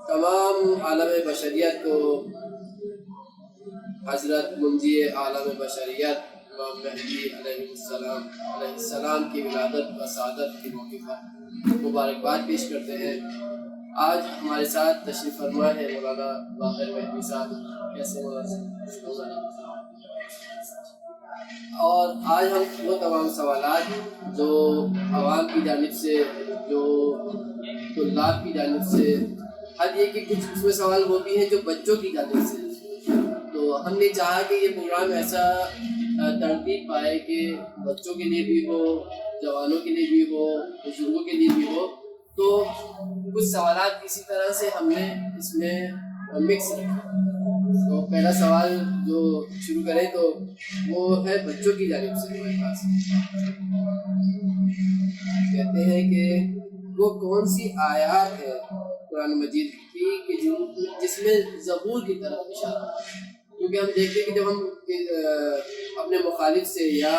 تمام عالم بشریت کو حضرت منجی عالم بشریت امام مہدی علیہ السلام کی ولادت و سعادت کے موقع پر مبارکباد پیش کرتے ہیں۔ آج ہمارے ساتھ تشریف فرما ہے مولانا باقر مہدی صاحب۔ کیسے مولانا؟ اور آج ہم وہ تمام سوالات جو عوام کی جانب سے، جو طلاب کی جانب سے، حد یہ کہ کچھ اس میں سوال وہ بھی ہیں جو بچوں کی جانب سے، تو ہم نے چاہا کہ یہ پروگرام ایسا ترتیب پائے کہ بچوں کے لیے بھی ہو، جوانوں کے لیے بھی ہو، بزرگوں کے لیے بھی ہو، تو کچھ سوالات اسی طرح سے ہم نے اس میں مکس رکھا۔ تو پہلا سوال جو شروع کریں تو وہ ہے بچوں کی جانب سے ہمارے پاس۔ کہتے ہیں کہ وہ کون سی آیات ہے قرآن مجید کی کہ جس میں زبور کی طرف اشارہ ہے؟ کیونکہ ہم دیکھتے ہیں کہ جب ہم اپنے مخالف سے یا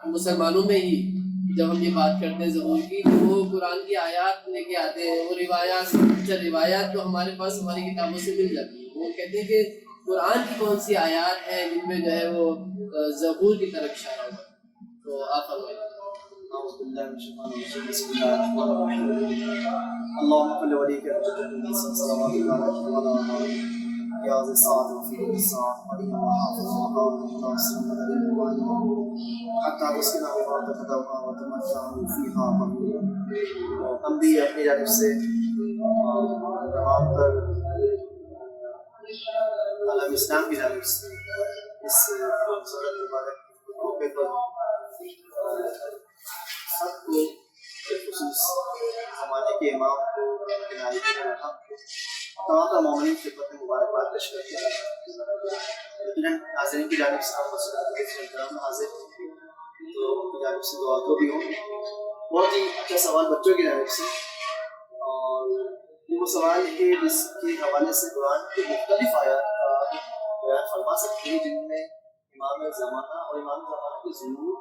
مسلمانوں میں ہی جب ہم یہ بات کرتے ہیں زبور کی، تو وہ قرآن کی آیات لے کے آتے ہیں، وہ روایات تو ہمارے پاس ہماری کتابوں سے مل جاتی ہیں۔ وہ کہتے ہیں کہ قرآن کی کون سی آیات ہیں جن میں جو ہے وہ زبور کی طرف اشارہ ہوا؟ تو آپ فرمائیں۔ اعوذ باللہ من الشیطان الرجیم، بسم اللہ الرحمن الرحیم، اللہم صل ولیک النبی صلوات اللہ علیہ وسلم یا ذی الساعۃ وفی الساعۃ مریم وحافظ مقام ناصر حتی تسکنہ وبارک تدعوها وتمتع فیہا مقبولا۔ ہم بھی اپنی جانب سے تمام تر عالم اسلام کی جانب سے اس صورت مبارک موقع پر سب کو خصوص زمانے کے امام کو، حق کو، تمام تر مومنین کی خدمت میں مبارکباد پیش کرتے ہیں۔ یقیناً ناظرین کی جانب سے ہم مسئلہ حاضر ہیں، تو ان کی جانب سے دعا تو بھی ہوں۔ بہت ہی اچھا سوال بچوں کی جانب سے، اور یہ وہ سوال ہے کہ جس کے حوالے سے قرآن کے مختلف آیات کا بیان فرما سکتے ہیں، جن میں امام زمانہ اور امام زمانہ کے ظہور،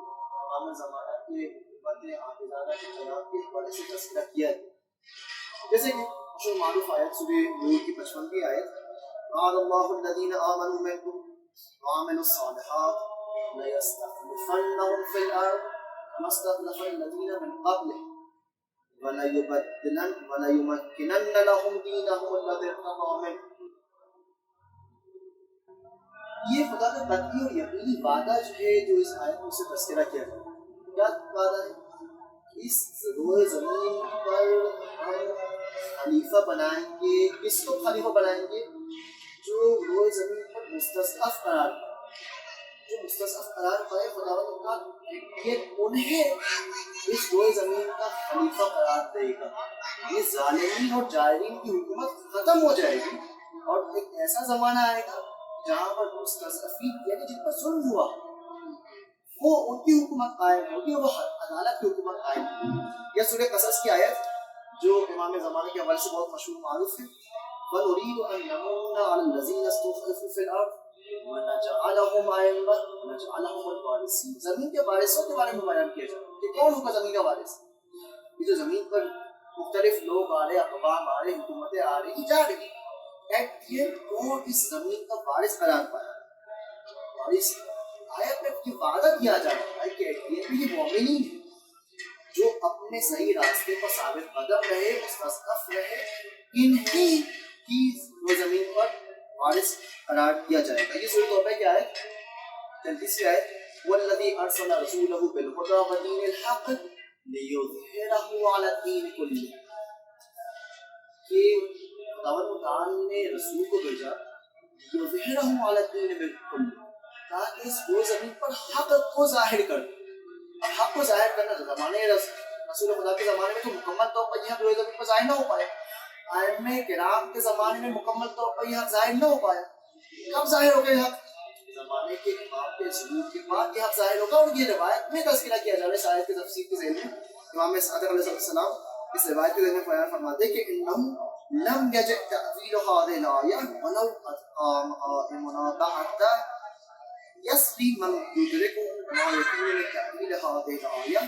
امام زمانہ کے حکمت حافظانہ کے خیال کے حوالے سے تذکرہ کیا ہے۔ جیسے کہ مشہور معروف آیت سورہ نور کی 55ویں آیت، وعد اللہ الذین آمنوا منکم وعملوا الصالحات لیستخلفنہم فی الارض کما استخلف الذین من قبلہم وَلَيُمَكِّنَنَّ لَهُمْ دِينَهُمُ الَّذِي ارْتَضَىٰ لَهُمْ۔ یہ خدا کا قطعی اور یقینی وعدہ جو ہے، جو اس آیت میں سے تذکرہ کیا ہے، کیا وعدہ ہے؟ اس روئے زمین پر ہم خلیفہ بنائیں گے۔ کس کو خلیفہ بنائیں گے؟ جو روئے زمین پر مستضعف قرار پائے، جو مستضعف قرار پائے، خداوند کا یہ انہیں اس روئے زمین کا خلیفہ قرار دے گا۔ یہ ظالمین اور جائرین کی حکومت ختم ہو جائے گی، اور ایک ایسا زمانہ آئے گا جہاں پر مستضعفین، یعنی جن پر ظلم ہوا، وہ ان کی حکومت قائم ہوگی، وہ عدالت کی حکومت قائم ہوگی۔ یہ سورہ قصص کی آیت جو امام زمانے کے حوالے سے بہت مشہور معروف ہے، وَنُرِيدُ أَن نَّمُنَّ عَلَى الَّذِينَ اسْتُضْعِفُوا فِي الْأَرْضِ وَنَجْعَلَهُمْ أَئِمَّةً وَنَجْعَلَهُمُ الْوَارِثِينَ۔ زمین کے وارثوں کے بارے میں بیان کیا جائے کہ کون ہوگا زمین کا وارث؟ یہ جو زمین پر مختلف لوگ آ رہے، اقوام آ رہے، حکومتیں آ رہی جا رہی، یہ کون اس زمین کا وارث قرار پایا؟ اور اس آیت میں یہ وعدہ دیا جا رہا ہے کہ یہ مومنین ہیں جو اپنے صحیح راستے پر ثابت قدم رہے، مستضعف رہے، انہیں کی وہ زمین پر وارث قرار دیا جائے گا۔ یہ سورۃ توبہ کی آیت 33ویں آیت، والذی ارسل رسولہ بالہدی ودین الحق لیظہرہ علی الدین کلہ، کہ خداوند تعالی نے رسول کو بھیجا لیظہرہ علی الدین کلہ، تاکہ اس روئے زمین پر حق کو ظاہر کر دے۔ اب حق کو ظاہر کرنا زمانے رسول خدا کے زمانے میں تو مکمل طور پر یہ حق روئے زمین پر ظاہر نہ ہو پایا، ائمہ کرام کے زمانے میں مکمل طور پر یہ حق ظاہر نہ ہو پایا۔ کب ظاہر ہو گیا حق؟ زمانے کے امام کے ظہور کے بعد یہ حق ظاہر ہوگا، اور یہ روایت میں تذکرہ کیا جا رہا ہے۔ اس آیت کی تفسیر کے ذیل میں امام صادق علیہ السلام اس روایت کے ذیل میں بیان فرماتے ہیں کہ انہم لم یجع تأویل هذه الآیہ ولو قد قام قائمنا بعد یسری من یدرکہ ما یکون من تأویل هذه الآیہ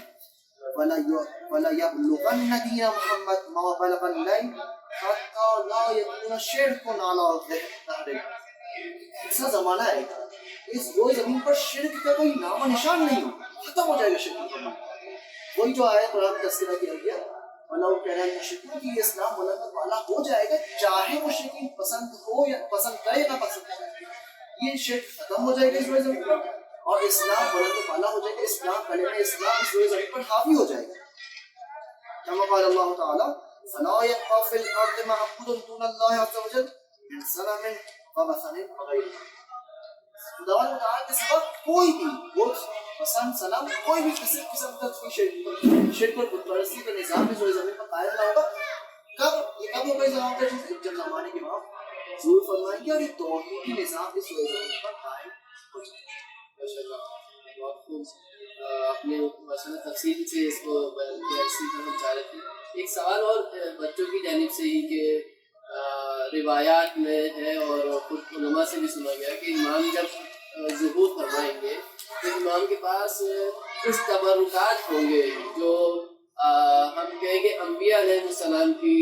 ولا يبلغن دین محمد ما بلغ اللیل حتى لا يكون شرك على ظهر. ایسا زمانہ آئے گا اس روئے زمین پر شرک کا کوئی نام و نشان نہیں ہوگا, ختم ہو جائے گا شرک. وہی جو آئے قرآن میں تذکرہ کیا گیا وَلَوْ كَرِهَ الْمُشْرِكُونَ کہ یہ اسلام ملامت والا ہو جائے گا چاہے مشرکین پسند ہو یا پسند کرے یا نہ پسند کرے. یہ شرک ختم ہو جائے گا اس روئے زمین پر اور اسلام ملامت والا ہو جائے گا. اسلام کلمہ اسلام اس روئے زمین پر حاوی ہو جائے گا. كما قال الله تعالى فلا يبقى في الأرض معبود دون الله عز وجل من صنم ووثن وغيره. خداوند متعال کے سوا کوئی بھی بت پسند صنم کوئی بھی کسی قسم کا شرک اور بت پرستی کا نظام اس زمین پر قائم نہ ہوگا. کب یہ کب ہوگا اس زمانے کا جب زمانے کے بعد ظہور فرمائیں گے اور یہ توحیدی نظام اس زمین پر قائم ہو جائے گا. بہت خوب آپ نے مسئلہ تفصیل سے اس کو بیان کیا. اسی طرح ہم چاہ رہے تھے ایک سوال اور بچوں کی جانب سے ہی کہ روایات میں ہے اور خود علماء سے بھی سنا گیا کہ امام جب ظہور فرمائیں گے تو امام کے پاس کچھ تبرکات ہوں گے جو ہم کہیں گے انبیاء علیہ السلام کی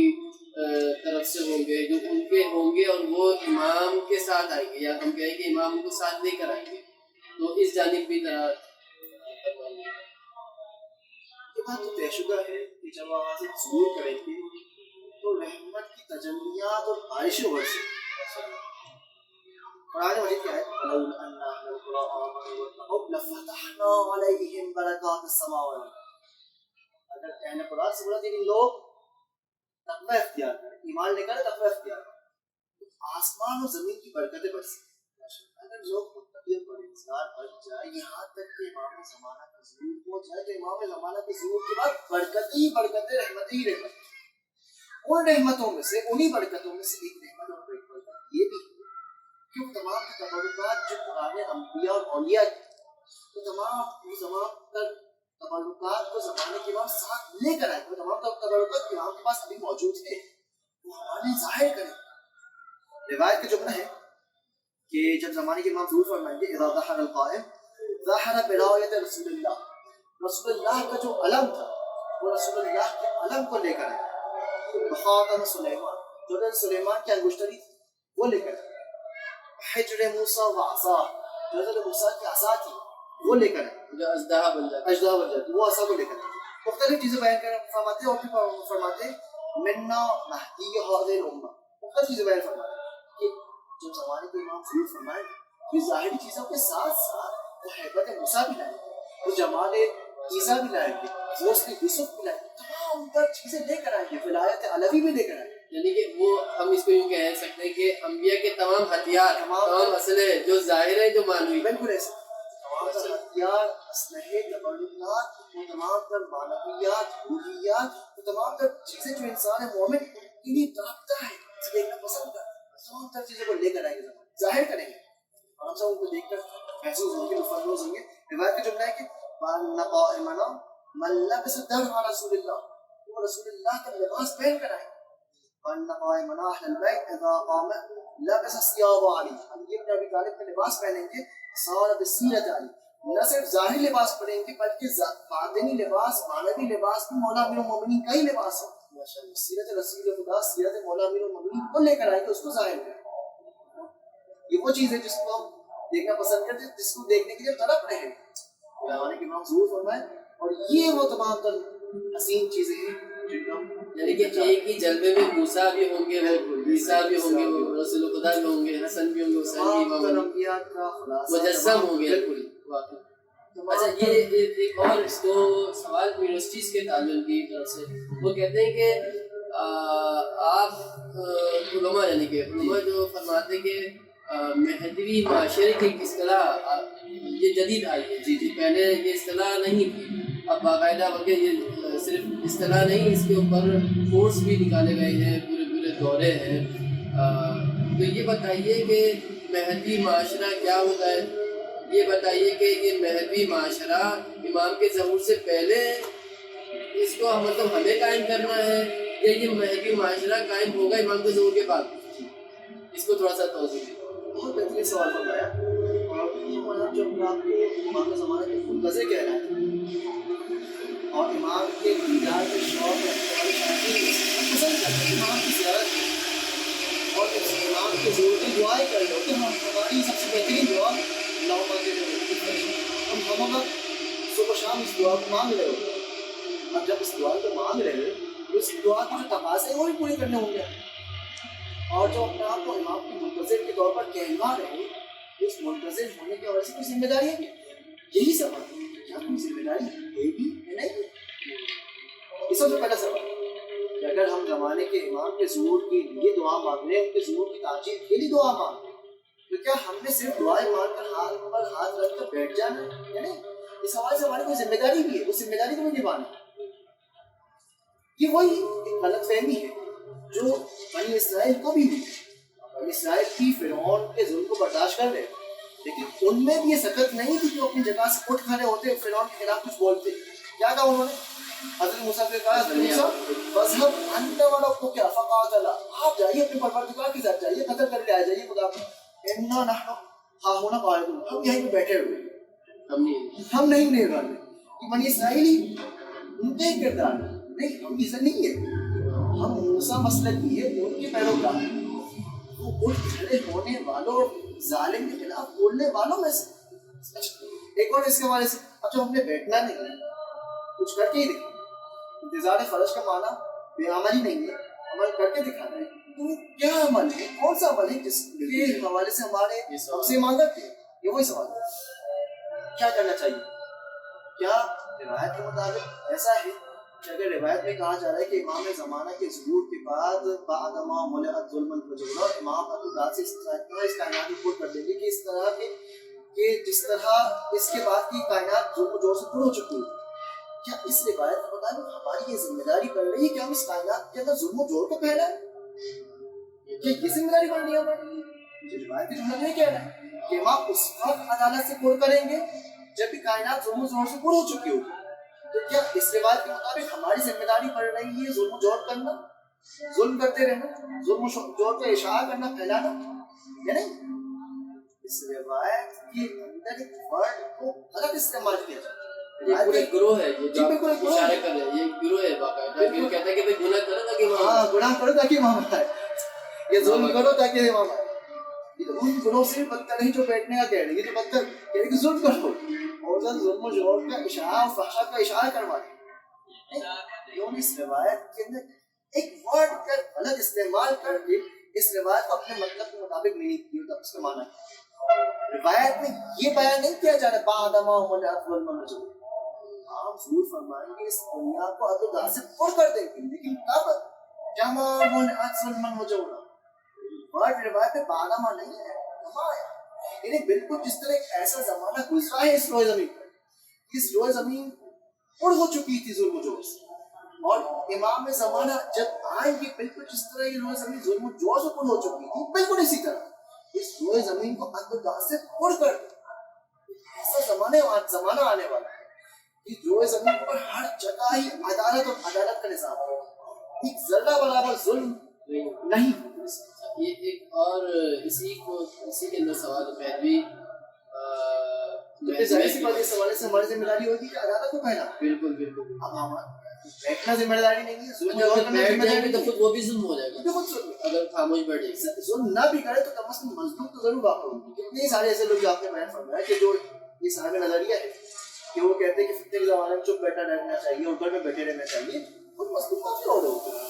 طرف سے ہوں گے, جو ان کے ہوں گے اور وہ امام کے ساتھ آئیں گے, یا ہم کہیں گے امام ان کو ساتھ لے کر آئیں گے. تو اس جانب بھی طرح یہ بات تو طے شدہ ہے کہ جب وہاں سے ظہور کریں گے تو رحمت کی تجلیات اور بارشیں برسیں. قرآن مجید کیا ہے وَلَوْلَا أَنَّ أَهْلَ الْقُرَىٰ آمَنُوا وَاتَّقَوْا لَفَتَحْنَا عَلَيْهِمْ بَرَكَاتِ السَّمَاءِ وَالْأَرْضِ. اگر اہل قرآن سے بولا کہ لوگ تقوی اختیار کریں, ایمان لے کر تقوی اختیار کریں تو آسمان اور زمین کی برکتیں برسیں. اگر لوگ متقی اور پرہیزگار بن جائے یہاں تک کہ امام زمانہ کا ظہور ہو جائے تو امام زمانہ کے ظہور کے بعد برکتیں ہی برکتیں, رحمتیں ہی رحمتیں. ان رحمتوں میں سے انہی برکتوں میں سے ایک رحمت اور ایک برکت یہ بھی ہے کہ وہ تمام کے تبرکات جو قرآن انبیاء اور اولیاء وہ تمام تر تبرکات کو زمانے کے بعد ساتھ لے کر آئے. وہ تمام تبرکات امام کے پاس ابھی موجود تھے وہ ہمارے ظاہر کریں. روایت کا جملہ ہے کہ جب زمانے کے امام ظہور فرمائیں گے اذا ظہر القائم ظہر برایت رسول اللہ. رسول اللہ کا جو علم تھا وہ رسول اللہ کے علم کو لے کر آئے. خاتم سلیمان جو حضرت سلیمان کی انگشتری تھی وہ لے کر آئے. حجر موسیٰ و عصا جو حضرت موسیٰ کی عصا تھی وہ لے کر آئے, جو اژدہا بن جاتی وہ عصا کو لے کر آئے. مختلف چیزیں بیان کر فرماتے ہیں اور پھر فرماتے ہیں منا مہدی هذه الامہ. مختلف چیزیں بیان فرماتے ہیں کہ جب زمانے کے امام ظہور فرمائے یہ ظاہری چیزوں کے ساتھ ساتھ وہ حیبت موسیٰ بھی لائیں گے, وہ جمال عیسیٰ بھی لائیں گے, وہ اس کی یوسف بھی لائیں گے, تمام تر چیزیں لے کر آئیں گے, ولایت علوی بھی لے کر آئیں گے. یعنی کہ وہ ہم اس کو یوں کہہ سکتے ہیں کہ انبیاء کے تمام ہتھیار تمام اسلحے جو ظاہر ہے جو معنوی. بالکل ایسا تمام تر ہتھیار اسلحے تبرکات وہ تمام تر معنویات روحیات وہ تمام تر چیزیں جو انسان مومن انہیں طلبتا ہے اسے دیکھنا پسند کرتا ہے تمام تر چیزوں کو لے کر آئیں گے, ظاہر کریں گے اور ہم سب ان کو دیکھ کر محسوس ہوں گے, مفروض ہوں گے. روایت کا جملہ ہے کہ نقائمنا من لبس درع رسول اللہ, وہ رسول اللہ کا لباس پہن کر آئے. نقائمنا اہل البیت اذا قام لبس ثياب علی, ہم یہ ابن ابی طالب کا لباس پہنیں گے صار بسیرت علی, نہ صرف ظاہری لباس پہنیں گے بلکہ باطنی لباس معنوی لباس بھی مولا امیر المومنین کا ہی لباس ہے. سیرت رسول خدا سیرت مولا امیر المومنین کو لے کر آئے گے, اس کو ظاہر کریں. یہ وہ چیز ہے جس کو ہم دیکھنا پسند کرتے ہیں, جس کو دیکھنے کے لیے تڑپ رہے ہیں. زمانے کے امام ظہور فرمائے اور یہ وہ تمام تر حسین چیزیں ہیں جن کا یعنی کہ ایک ہی جلوے میں موسیٰ بھی ہوں گے, عیسیٰ بھی ہوں گے, رسول خدا بھی ہوں گے, حسن بھی ہوں گے, حسین بھی ہوں گے, مجسم ہوں گے. اچھا یہ ایک اور اس کو سوال یونیورسٹیز کے تعلق کی طرف سے وہ کہتے ہیں کہ آپ علماء یعنی کہ علماء جو فرماتے ہیں کہ مہدوی معاشرے کی ایک اصطلاح یہ جدید آئی ہے. جی پہلے یہ اصطلاح نہیں تھی, اب باقاعدہ بلکہ یہ صرف اصطلاح نہیں اس کے اوپر کورس بھی نکالے گئے ہیں, پورے دورے ہیں. تو یہ بتائیے کہ مہدوی معاشرہ کیا ہوتا ہے, یہ بتائیے کہ یہ مہدوی معاشرہ امام کے ظہور سے پہلے اس کو مطلب ہمیں قائم کرنا ہے یا یہ مہدوی معاشرہ قائم ہوگا امام کے ظہور کے بعد, اس کو تھوڑا سا توضیح دیں. بہت بہترین سوال فرمایا. اور یہ مولانا جو اپنے آپ کو امام کے زمانے کے منتظر کہہ رہا ہے اور امام کے دیدار کے شوق پسند کرتے ہیں, امام کی زیارت حضور کی دعائیں کر لو کہ ہماری سب سے بہترین دعا اللہم ہم وقت صبح شام اس دعا کو مانگ رہے ہو. اب جب اس دعا کو مانگ رہے ہو تو اس دعا کے جو تقاضے وہ بھی پورے کرنے ہوں گے. اور جو اپنے آپ کو امام کی منتظر کے طور پر کہلوا رہے ہو اس منتظر ہونے کی وجہ سے کوئی ذمہ داری ہے. یہی سوال ہے کیا کوئی ذمہ داری ہے بھی ہے نہیں. یہ سب سے پہلا سوال کہ اگر ہم زمانے کے امام کے ظہور کے لیے دعا مانگ رہے ہیں ان کے ظہور کی تعجیل کے لیے دعا مانگ رہے ہیں تو کیا ہم نے صرف دعائیں مانگ کر ہاتھ پر ہاتھ رکھ کر بیٹھ جانا ہے نہیں. اس حوالے سے ہماری کوئی ذمہ داری بھی ہے. اس ذمہ داری کو بھی نبھانا ہے. یہ وہی ایک غلط فہمی ہے جو بنی اسرائیل کو بھی ہوئی. بنی اسرائیل بھی فرعون کے ظلم کو برداشت کر رہے لیکن ان میں بھی یہ سکت نہیں تھی کہ وہ اپنی جگہ سے اٹھ کھڑے ہوتے فرعون کے خلاف کچھ بولتے. کیا کہا انہوں نے؟ حضرت موسیٰ سے کہا حضرت موسیٰ فَاذْهَبْ أَنْتَ وَرَبُّكَ فَقَاتِلَا آپ جائیے اپنے پروردگار کے ساتھ جائیے قتل کر کے آ جائیے خدا کو. إِنَّا نَحْنُ هَاهُنَا قَاعِدُونَ ہم یہیں پہ بیٹھے ہوئے ہم نہیں رہے گا. کہ بنی اسرائیلی ان کا ہی کردار نہیں ہم کی سے نہیں ہے. ہم موسیٰ مسلک کی ہے ان کے پیروکار وہ اٹھ کھڑے ہونے والوں اور ظالم کے خلاف بولنے والوں میں سے. ایک اور اس کے حوالے سے اب جب ہم نے بیٹھنا نہیں ہے کچھ کر کے ہی دیکھنا. انتظار فرض کا معنی بے عملی نہیں ہے عمل کر کے دکھانا ہے. تو کیا عمل ہے کون سا عمل ہے جس کے حوالے سے ہمارے ہم سے مانگا تھے. یہ وہی سوال ہے کیا کرنا چاہیے. کیا روایت کے مطابق ایسا ہے کہ اگر روایت میں کہا جا رہا ہے کہ امام زمانہ کے ظہور کے بعد بعدما ملئت ظلم فجورا امام اللہ سے اس کائنات کو پور کر دیں گے کہ اس طرح کہ جس طرح اس کے بعد کی کائنات ظلم و جور سے پر ہو چکی ہے. کیا اس روایت کے مطابق ہماری یہ ذمہ داری بن رہی ہے کہ ہم اس کائنات کے اندر ظلم و جور کو پھیلائیں. کیا یہ ذمہ داری بن رہی ہے ہماری؟ جو روایت کے جملہ نہیں کہہ رہا ہے کہ امام اس وقت عدالت سے پر کریں گے جب بھی کائنات ظلم و جور سے پر ہو چکی ہوگی. تو کیا اس روایت کے مطابق ہماری ذمہ داری پڑ رہی ہے ظلم و جور کرنا ظلم کرتے رہنا ظلم و جور کا اشاعہ کرنا پھیلانا یا نہیں. اس روایت کے اندر ایک ورڈ کو غلط استعمال کیا جاتا ہے. یہ پورے گروہ ہے جو اشارے کر رہے ہیں یہ گروہ ہے باقاعدہ کہ کہتا ہے کہ گناہ کرو تاکہ ہاں گناہ کرو تاکہ امام آئے یہ ظلم کرو تاکہ امام آئے. یہ ان گروہ سے بدتر نہیں جو بیٹھنے کا کہہ رہے ہیں یہ تو بدتر کہہ رہے کہ ظلم کرو اور ظلم و جور کا اشارہ اور فحشا کا اشارہ کروا دیں. اس روایت کے اندر ایک ورڈ کا غلط استعمال کر کے اس روایت کو اپنے مطلب کے مطابق نہیں کیا اس کا معنی روایت میں یہ بیان نہیں کیا جا رہا بعدما ملئت ظلم فجورا. آپ ضرور فرمائیں گے اس دنیا کو عدل سے پر کر دیں گے لیکن کب جمع ملئت ظلم فجورا. ورڈ روایت میں بعدما نہیں ہے یعنی بالکل جس طرح ایک ایسا زمانہ گزرا ہے اس روئے زمین پر اس روئے زمین پر ہو چکی تھی ظلم و جور سے اور امام زمانہ جب آئیں گے بالکل جس طرح یہ روئے زمین ظلم و جور سے پر ہو چکی تھی بالکل اسی طرح اس روئے زمین کو عدل سے پر کر دیں. ایسا زمانہ آنے والا ہے کہ روئے زمین پر ہر جگہ ہی عدالت اور عدالت کا نظام ہے. ایک ذرہ برابر ظلم نہیں. یہ ایک اور اسی کے اندر سوال پہلوی ظاہر سی بات اس حوالے سے ہماری ذمہ داری ہوگی کہ عدالت کو پہنا. بالکل بالکل اب بیٹھنا ذمہ داری نہیں ہے ظلم بیٹھ جائیں گے تو خود وہ بھی ظلم ہو جائے گا خود ظلم اگر خاموش بیٹھ جائے گا. ظلم نہ بھی کرے تو کم از کم مظلوم تو ضرور واقع ہوگی. کتنے سارے ایسے لوگ آپ نے بیان فرمایا کہ جو یہ صاحب نظریہ ہے کہ وہ کہتے ہیں کہ فتنے کے زمانے میں چپ بیٹھا رہنا چاہیے اور گھر میں بیٹھے رہنا چاہیے اور مظلوم کافی ہو رہے ہوتے ہیں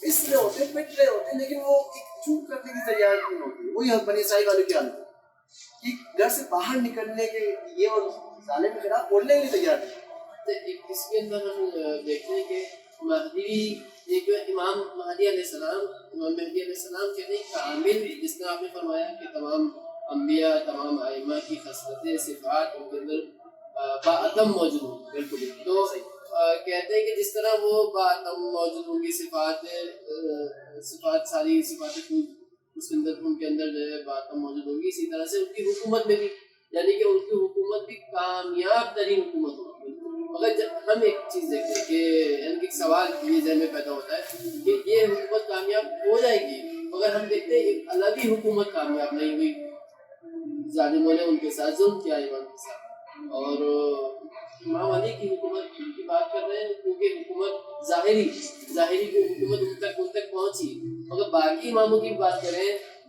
اس لیے ہوتے ہیں پٹ رہے ہوتے ہیں لیکن وہ ایک چوک کرنے کی تیار نہیں ہوتی. وہی بنی اسرائیل والے کی حالت کہ گھر سے باہر نکلنے کے لیے اور ظالم کے خلاف بولنے کے لیے تیار نہیں. اس کے اندر ہم دیکھتے ہیں کہ مہدی یہ جو امام مہدی علیہ السلام امام مہدی علیہ السلام کہتے ہیں کامل جس طرح آپ نے فرمایا کہ تمام انبیاء تمام ائمہ کی خصلتیں صفات ان کے اندر باعتم موجود ہوں. بالکل تو کہتے ہیں کہ جس طرح وہ باعتم موجود ہوں گی صفات ساری صفات اس کے اندر ان کے اندر جو ہے باعتم موجود ہوں گی اسی طرح سے ان کی حکومت میں بھی یعنی کہ ان کی حکومت بھی کامیاب ترین حکومت ہوگی. مگر ہم ایک چیز دیکھتے ہیں کہ یعنی کہ ایک سوال یہ ذہن میں پیدا ہوتا ہے کہ یہ حکومت کامیاب ہو جائے گی مگر ہم دیکھتے ہیں ایک الگ ہی حکومت کامیاب نہیں ہوئی. ظالموں نے ان کے ساتھ ظلم کیا ایمان کے ساتھ اور امام علی کی حکومت کی بات کر رہے ہیں کیونکہ حکومت ظاہری کی حکومت ان تک پہنچی مگر باقی اماموں کی بات کریں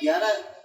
11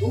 2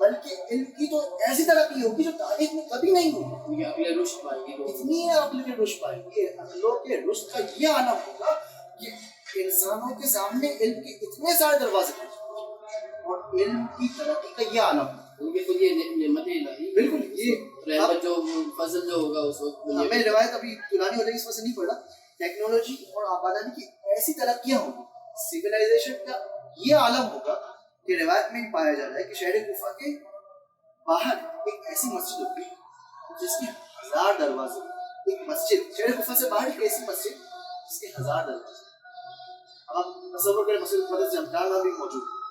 بلکہ علم کی تو ایسی ترقی ہوگی جو تاریخ میں کبھی نہیں ہوگی. یہ عقل رشد پائے گی. اتنی عقل کے رشد پائیں گے, عقلوں کے رشد کا یہ عالم ہوگا کہ انسانوں کے سامنے علم کے اتنے سارے دروازے کھلیں گے, اور علم کی ترقی کا یہ عالم ہوگا. ان کے خود یہ نعمت الہی, بالکل یہ رحمت جو فضل جو ہوگا اس وقت. ہمیں روایت ابھی پرانی ہو رہی ہے, اس وجہ سے نہیں پڑھا. ٹیکنالوجی اور آبادانی کی ایسی ترقیاں ہوں گی, سویلائزیشن کا یہ عالم ہوگا کہ روایت میں پایا جا رہا ہے کہ شہر کوفہ کے باہر ایک ایسی مسجد ہوگی جس کے 1000 دروازے. ایک مسجد شہر کوفہ سے باہر ایک ایسی مسجد جس کے 1000 دروازے. اب آپ تصور کریں مسجد مدرسہ جمکار میں بھی موجود ہے,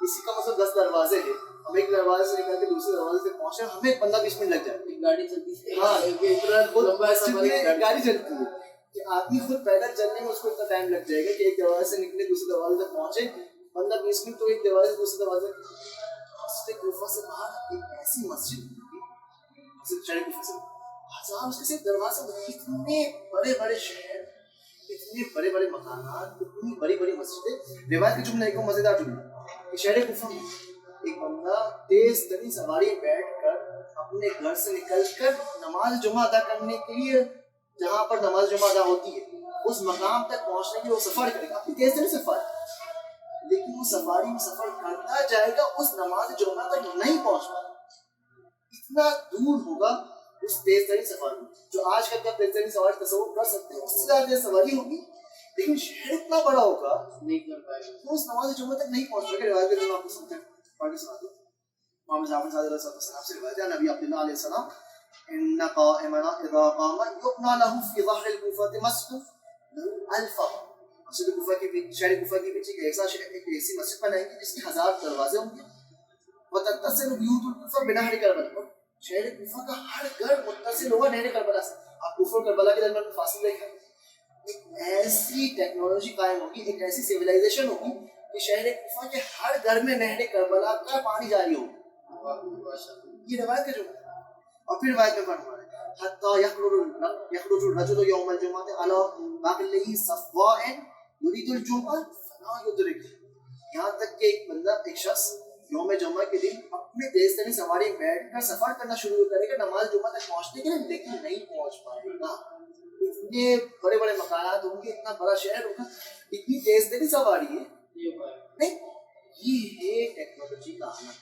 اسی کا مطلب 10 دروازے ہیں. ہم ایک دروازے سے نکل کے دوسرے دروازے سے پہنچے ہمیں 15-20 منٹ لگ جائے. ایک گاڑی چلتی ہے. ہاں, اتنا لمبا سفر گاڑی چلتی ہے کہ آدمی خود پیدل چلنے میں اس کو اتنا ٹائم لگ جائے گا کہ ایک دروازے سے نکلے دوسرے دروازے تک پہنچے 15-20 منٹ. تو ایک دروازے سے دوسرے دروازے مسجد کوفہ سے باہر ایک ایسی مسجد ہوگی, مسجد شہر کوفہ سے 1000 اس کے صرف دروازے. اتنے بڑے بڑے شہر, اتنے بڑے بڑے مکانات, اتنی بڑی بڑی مسجدیں. روایت کے جملہ ایک مزیدار جملہ کہ شہر کوفہ میں ایک بندہ تیز ترین سواری بیٹھ کر اپنے گھر سے نکل کر نماز جمعہ ادا کرنے کے لیے جہاں پر نماز جمعہ ادا ہوتی ہے اس مقام تک پہنچنے کے لیے وہ سفر کرے گا. اپنی تیز ترین سفر, لیکن وہ سفاری میں سفر کرتا جائے گا, اس نماز جمعہ تک نہیں پہنچ پائے. اتنا دور ہوگا اس تیز ترین سفر میں. جو آج کل کا تیز ترین سواری تصور کر سکتے ہیں اس سے زیادہ تیز سواری ہوگی, لیکن شہر اتنا بڑا ہوگا نہیں کر پائے گا, تو اس نماز جمعہ تک نہیں پہنچ پائے گا. روایت کے آپ کو سنتے ہیں پڑھ کے سنا دو. محمد جعفر صادق علیہ السلام سے روایت ہے, نبی عبداللہ علیہ السلام ان قائمنا اذا قام يبنى له في ظهر الكوفه مسجد له 1000. مسجد کوفہ کے شہر کوفہ کے پیچھے ایک ایسی مسجد بنائیں گے جس کے 1000 دروازے ہوں گے. وتتصل بيوت الكوفه بنهر کربلا, شہر کوفہ کا ہر گھر متصل ہوگا نہر کربلا سے. آپ کوفہ اور کربلا کے درمیان فاصلے دیکھیں. ایک ایسی ٹیکنالوجی قائم ہوگی, ایک ایسی سویلائزیشن ہوگی کہ شہر کوفہ کے ہر گھر میں نہر کربلا کا پانی جاری ہوگا. یہ روایت کا جو ہے. اور پھر روایت میں فرمایا ہے حتی یخرج الرجل یوم الجمعہ علی باقلیہ صفواء یرید الجمعہ فلا یدرک. یہاں تک کہ ایک بندہ, ایک شخص یوم جمعہ کے دن اپنے تیز ترین سواری بیٹھ کر سفر کرنا شروع کرے گا نماز جمعہ تک پہنچنے کے لیے, لیکن نہیں پہنچ پائے گا. اتنے بڑے بڑے مکانات ہوں گے, اتنا بڑا شہر ہوگا, اتنی تیز ترین سواری ہے نہیں. یہ ہے ٹیکنالوجی کا آنا.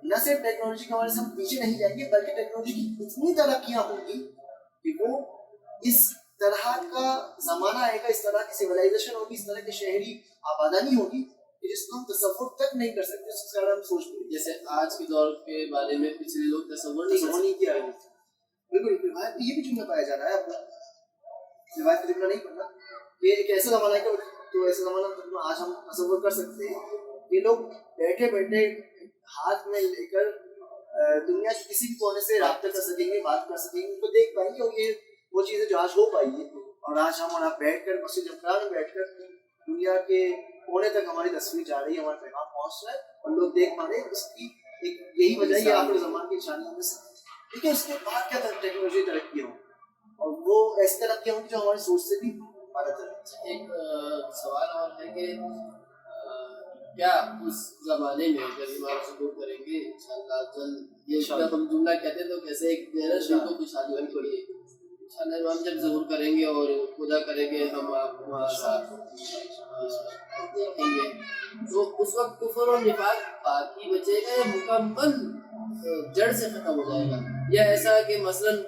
نہ صرف ٹیکنالوجی کے حوالے سے ہم پیچھے نہیں جائیں گے, بلکہ ٹیکنالوجی کی اتنی ترقیاں ہوں گی کہ وہ اس طرح کا زمانہ آئے گا, اس طرح کی سویلائزیشن ہوگی, اس طرح کی شہری آبادانی ہوگی جس کو ہم تصور تک نہیں کر سکتے, اس کے بارے میں سوچ لیں. جیسے آج کے دور کے بارے میں پچھلے لوگ تصور نہیں کیا ہے. بالکل روایت میں یہ بھی جملہ پایا جا رہا ہے. آپ کو روایت کا جملہ نہیں پڑھنا, یہ ایک ایسا زمانہ ہے کہ تو ایسا زمانہ آج ہم تصور کر سکتے ہیں. یہ لوگ بیٹھے بیٹھے ہاتھ میں لے کر دنیا کے کسی بھی کونے سے رابطہ کر سکیں گے, بات کر سکیں گے, ان کو دیکھ پائیں گے. اور یہ وہ چیزیں جو آج ہو پائی ہے, اور آج ہم اور آپ بیٹھ کر مسجد جمکار میں بیٹھ کر دنیا کے کونے تک ہماری تصویر جا رہی ہے, ہمارا پیغام پہنچ رہا ہے اور لوگ دیکھ پا رہے ہیں. اس کی ایک یہی وجہ ہے آخر زمان کی نشانیوں میں سے. لیکن اس کے بعد کیا ٹیکنالوجی ترقی ہوں, اور وہ ایسی ترقیاں ہوں جو ہماری سوچ سے بھی بہتر ہے. ایک سوال اور ہے کہ کیا اس زمانے میں جب امام ظہور کریں گے انشاءاللہ جلد, یہ جب ہم جملہ کہتے ہیں تو کیسے ایک دل کو خوشحالی ہوئی پڑی ہے انشاءاللہ امام جب ظہور کریں گے اور خدا کریں گے ہم آپ وہاں ساتھ دیکھیں گے, تو اس وقت کفر اور نفاق باقی بچے گا یا مکمل جڑ سے ختم ہو جائے گا, یا ایسا کہ مثلاً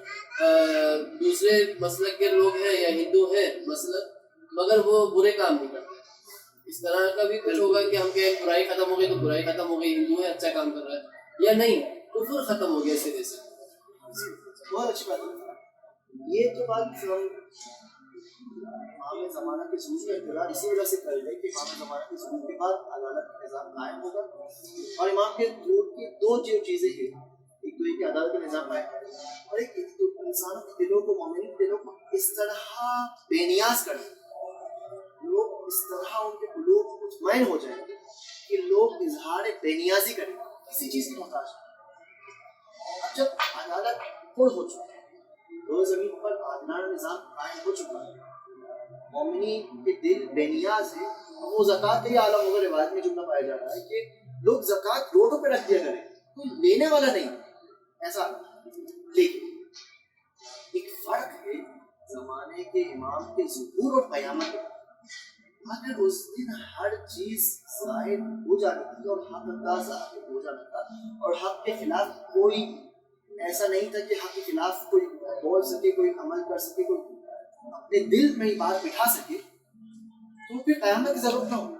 دوسرے مسلک کے لوگ ہیں یا ہندو ہیں مثلاً مگر وہ برے کام نہیں کرتے, اس طرح کا بھی کچھ ہوگا کہ ہم کہیں برائی ختم ہو گئی تو برائی ختم ہو گئی, ہندو ہے اچھا کام کر رہا ہے, یا نہیں کفر ختم ہو گیا سرے سے. بہت اچھی بات ہے. یہ تو بات ہم امام زمانہ کے ظہور کا انتظار اسی وجہ سے کر لیں کہ امام زمانہ کے ظہور کے بعد عدالت کا نظام قائم ہوگا, اور امام کے ظہور کی دو چیزیں ہیں, ایک تو یہ کہ عدالت کا نظام قائم ہوگا, اور ایک تو انسانوں کے دلوں کو, مومنین کے دلوں کو اس طرح بے نیاز کریں, لوگ اس طرح ان کے قلوب مطمئن ہو جائیں گے کہ لوگ اظہار بے نیازی کریں, کسی چیز کی محتاج نہیں. اب جب عدالت پر ہو چکا ہے, روز زمین پر عادلانہ نظام قائم ہو چکا ہے, مومنین کے دل بے نیاز ہے, وہ زکوٰۃ کے لیے عالم ہوگا. روایت میں جملہ پایا جا رہا ہے کہ لوگ زکوٰۃ روڈوں پہ رکھ دیا کریں, کوئی لینے والا نہیں ایسا. لیکن ایک فرق ہے زمانے کے امام کے ظہور اور قیامت کے. اگر اس دن ہر چیز ظاہر ہو جاتی تھی اور حق کا ظاہر ہو جاتا تھا اور حق کے خلاف کوئی ایسا نہیں تھا کہ حق کے خلاف کوئی بول سکے, کوئی عمل کر سکے, کوئی اپنے دل میں بات بٹھا سکے, تو پھر قیامت کی ضرورت نہ ہو.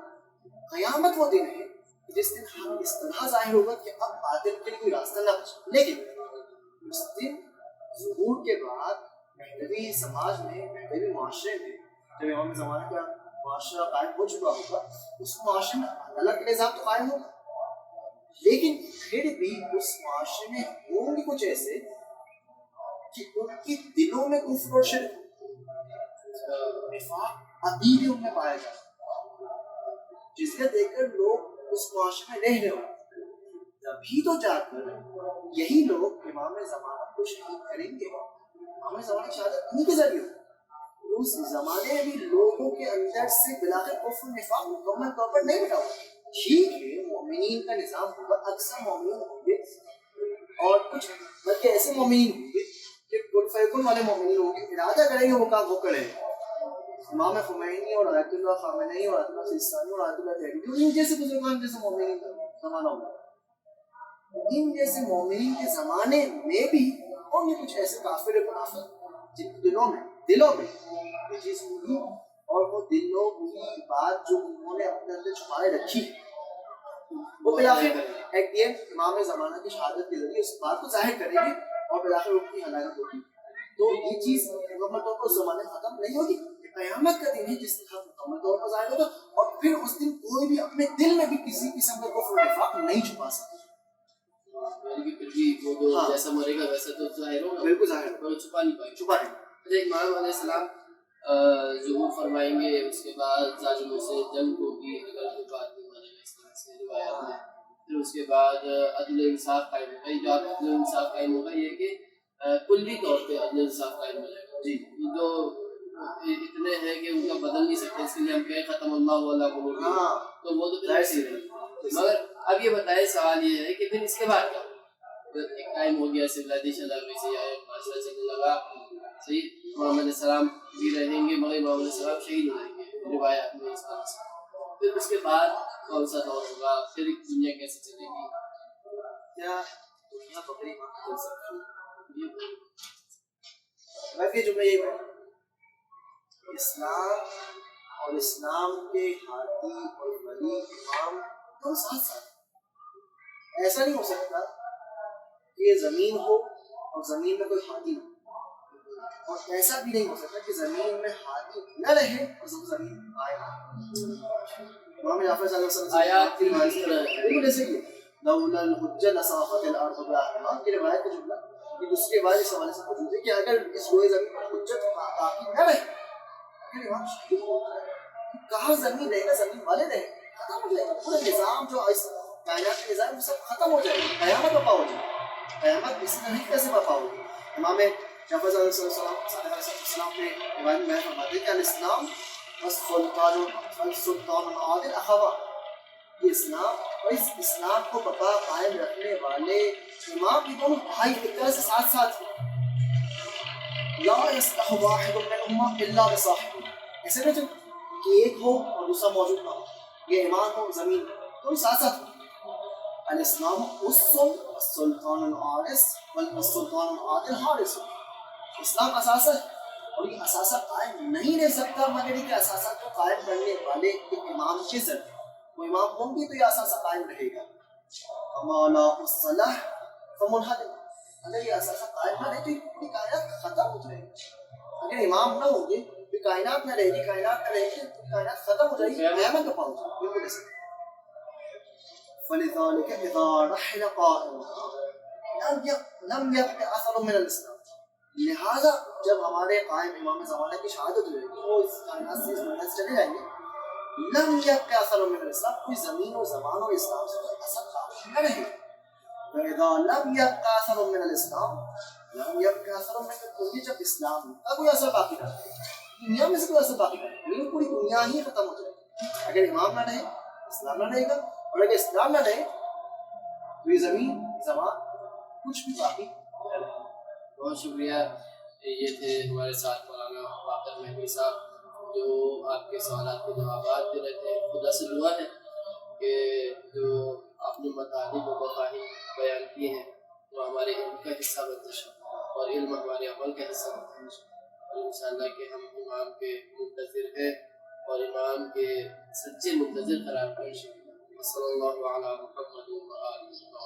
قیامت وہ دن ہے جس دن حق اس طرح ظاہر ہوگا کہ اب باطل کے لیے کوئی راستہ نہ بچے. لیکن اس دن ظہور کے بعد مہدوی سماج میں, مہدوی معاشرے میں, جب امام زمانہ کا معاشرہ قائم ہو چکا ہوگا, اس معاشرے میں عدالت کے نظام تو قائم ہوگا, لیکن پھر بھی اس معاشرے میں ہوں گے کچھ ایسے کہ ان کے دلوں میں کفر اور شرک, نفاق ابھی بھی ان میں پایا جاتا ہے, جس کو دیکھ کر لوگ اس معاشرے میں رہ رہے ہوں. تبھی تو جا کر یہی لوگ امام زمانہ کو شہید کریں گے. امام زمانہ کی شہادت انہیں کے ذریعے اس زمانے میں بھی لوگوں کے اندر سے بلاخر کفر نفاق مکمل طور پر نہیں مٹا ہوگا. ٹھیک ہے مومنین کا نظام ہوگا, اکثر مومنین ہوں گے اور کچھ بلکہ ایسے مومنین ہوں گے کہ کن فیکن والے مومنین ہوں گے, ارادہ کریں گے وہ کام وہ کریں. امام خمینی اور آیت اللہ خامنئی اور آیت اللہ سیستانی اور آیت اللہ تحریری, ان جیسے بزرگان جیسے مومنین کا زمانہ ہوگا. ان جیسے مومنین کے زمانے میں بھی ہوں گے کچھ ایسے کافر منافق جن کے دلوں میں یہ چیز ہوئی, اور وہ دلوں کی بات جو انہوں نے اپنے اندر چھپائے رکھی وہ بالآخر ایٹ دی اینڈ امام زمانہ کی شہادت کے ذریعے اس بات کو ظاہر کریں گے اور بالآخر ان کی ہلاکت ہوگی. تو یہ چیز مکمل طور پر اس زمانے میں ختم نہیں ہوگی. قیامت کا دن ہے جس کے ساتھ مکمل طور پر ظاہر ہوگا, اور پھر اس دن کوئی بھی اپنے دل میں بھی کسی قسم کا کفر و نفاق نہیں چھپا سکتا. پھر بھی وہ جو جیسا مرے گا ویسا تو ظاہر ہوگا, بالکل ظاہر ہوگا, چھپا نہیں پائے. چھپا نہیں. امام علیہ السلام ظہور فرمائیں گے, اس کے بعد ظالموں سے جنگ ہوگی اگر کوئی بات نہیں مانے گا اس طرح سے روایات میں. پھر اس کے بعد عدل انصاف قائم ہوگا. جو عدل انصاف قائم ہوگا یہ کہ کلی طور پہ عدل انصاف قائم ہو جائے گا. جی جو اتنے ہیں کہ ان کا بدل نہیں سکتے, اس کے لیے ہم کہیں ختم اللہ علیہ قلوبہم, تو وہ تو پھر ایسے ہی. مگر اب یہ بتائیں سوال یہ ہے کہ پھر اس کے بعد کیا ہوگا؟ ایک ٹائم ہو گیا سویلائزیشن آ گئی, سے آئے معاشرہ چلنے لگا, صحیح, محمد علیہ السلام بھی رہیں گے مگر محمد علیہ السلام شہید ہو جائیں گے روایات میں اس طرح سے. پھر اس کے بعد کون سا دور ہوگا, پھر دنیا کیسے چلے گی؟ کیا دنیا بکری چل سکتی ہے؟ میں کہ جملہ یہ ہے, اسلام اور اسلام کے ہادی اور ولی امام دونوں ساتھ ساتھ. ایسا نہیں ہو سکتا کہ یہ زمین ہو اور زمین میں کوئی ہادی نہ ہو, اور ایسا بھی نہیں ہو سکتا کہ زمین میں ہادی نہ رہے اور زمین آئے. امام جعفر صلی اللہ علیہ وسلم آیات کی روایت بالکل ایسے ہی لولا الحجہ لساقط الارض باہما کی روایت کا جملہ کہ دوسری بات اس حوالے سے موجود ہے کہ اگر اس روئے زمین پر حجت باقی نہ رہے, اگر امام شہید ہو جائے, کہاں زمین رہے گا, زمین والے رہے, ختم ہو جائے گا پورا نظام جو کائنات کا نظام سب ختم ہو جائے گا, قیامت برپا ہو جائے گی. قیامت اسی طرح کیسے برپا ہوگی؟ امام جعفر صلی اللہ علیہ وسلم نے روایت میں فرماتے ہیں کہ الاسلام والسلطان العادل اخوا, یہ اسلام اور اس اسلام کو بقا قائم رکھنے والے امام بھی دونوں بھائی ایک طرح سے ساتھ ساتھ ہیں. لا يصلح واحد منهما الا بصاحبه, ایسے نہیں کہ ایک ہو اور دوسرا موجود نہ ہو, یہ ایمان ہو زمین دونوں ساتھ ساتھ ہو. الاسلام اصل السلطان العارس والسلطان العادل حارس. اسلام اثاثہ ہے اور یہ اثاثہ قائم نہیں رہ سکتا مگر کہ اثاثہ کو قائم کرنے والے ایک امام کے ذریعے. وہ امام ہوں گے تو یہ اثاثہ قائم رہے گا. وما الصلاح فمنهدم, اگر یہ اثاثہ قائم نہ رہے تو پوری کائنات ختم ہو جائے گی. اگر امام نہ ہوں گے تو کائنات نہ رہے گی, کائنات نہ رہے گی تو کائنات ختم ہو جائے گی, قیامت کا پہنچ جائے گی. بالکل ایسے. فلذلك اذا رحل قائم لم يبق اثر من الاسلام, لہذا جب ہمارے قائم امام زمانہ کی شہادت ہوئے گی وہ اس کائنات سے اس دنیا سے چلے جائیں گے, لم يبق اثر من الاسلام, کوئی زمین و زمان و اسلام سے کوئی اثر باقی نہ رہے. فاذا لم يبق اثر من الاسلام لم يبق اثر من الدنيا, جب اسلام کا کوئی اثر باقی نہ رہے, دنیا میں سے کوئی اثر باقی نہ رہے, لیکن پوری دنیا ہی ختم ہو جائے گی. اگر امام نہ رہے اسلام نہ رہے گا, اور اگر اسلام نہ رہے تو یہ زمین زمان کچھ بھی باقی بہت شکریہ. یہ تھے ہمارے ساتھ مولانا باقر مہدی صاحب جو آپ کے سوالات کے جوابات دے رہے تھے. خدا سے دعا ہے کہ جو آپ نے مطالب و مفاہیم بیان کیے ہیں وہ ہمارے علم کا حصہ بنتے ہیں اور علم ہمارے عمل کا حصہ بنتے ہیں. اور انشاءاللہ کہ ہم امام کے منتظر ہیں اور امام کے سچے منتظر قرار پائیں. صلی اللہ علی محمد و آلہ وصحبہ.